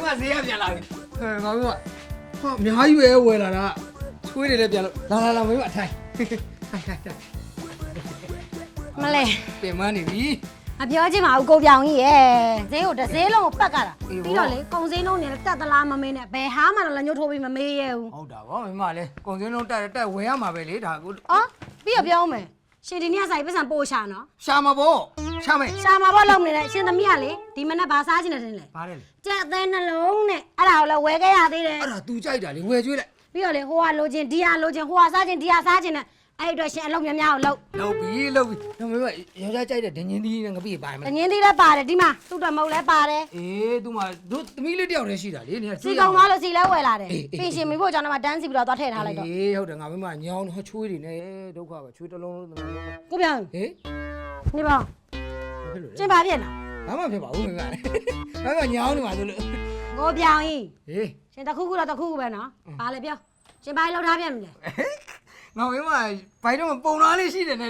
ကဈေးရပြန်လာပြီငါမင်းကဟာအများကြီးပဲဝယ်လာတာချွေးတွေလည်းပြန်လို့လာမင်းကအထိုင်မလဲပြင်မနေပြီ အပြောချင်ပါဘူးကိုပြောင်ကြီးရဲ့ဈေးကိုတစ်ဈေးလုံးကိုပတ်ကြတာပြီးတော့လေကုံစင်းလုံးနဲ့တက်သလားမမင်းနဲ့ဘယ်ဟာမှတော့လက်ညှိုးထိုးပြီးမမေးရဘူးဟုတ်တာဗောမင်းမလည်းကုံစင်းလုံးတက်ဝယ်ရမှာပဲလေဒါကိုအော်ပြီးတော့ပြောမယ်ရှင်ဒီနေ့ဆိုင်ပတ်စံပို့ရှာနော်ရှာမှာဗောရှာမယ်ရှာမှာဗောလုံနေတဲ့ရှင်သမီးကလေဒီမနေ့ဘာစားချင်တယ်တင်လေဘာလဲကြက်သေးနှလုံးနဲ့အဲ့ဒါကိုလည်းဝယ်ခဲ့ရသေးတယ်အဲ့ဒါ तू ကြိုက်တာလေဝယ်ကျွေးလိုက်ပြီးတော့လေဟိုကလိုချင်ဒီကလိုချင်ဟိုကစားချင်ဒီကစားချင်နဲ့အဲ့အတွက်ရှင်အလုပ်များများကိုလုပ်ပြီတော့မင်းမယောက်ျားကြိုက်တဲ့ဒင်းချင်းသီးနဲ့ငပိပါမယ်ဒင်းချင်းသီးလည်းပါတယ်ဒီမှာသူ့တော်မဟုတ်လည်းပါတယ်အေး तू မတို့သမီးလေးတယောက်တည်းရှိတာလေနေစီကောင်သွားလို့စီလဲဝယ်လာတယ်ပြင်ရှင်မိဖို့ကြောင့်တော့တန်းစီပြီးတော့သွားထည့်ထားလိုက်တော့အေးဟုတ်တယ်ငါမင်းမညောင်းတော့ချွေးတွေနဲ့ဒုက္ခပဲချွေးတစ်လုံးလုံးကိုပြောင်းဟေးနေပါကျင်ပါပြက်နော်ဘာမှဖြစ်ပါဘူးမင်းကလည်းငါကညောင်းနေပါလို့ကိုပြောင်းကြီးဟေးရှင်တခုခုတော့တခုခုပဲနော်ဘာလဲပြောကျင်ပါလောက်ထားပြန်ပြီလေငါမင်းမဘိုင်တော့ပုံသားလေးရှိတယ်နဲ့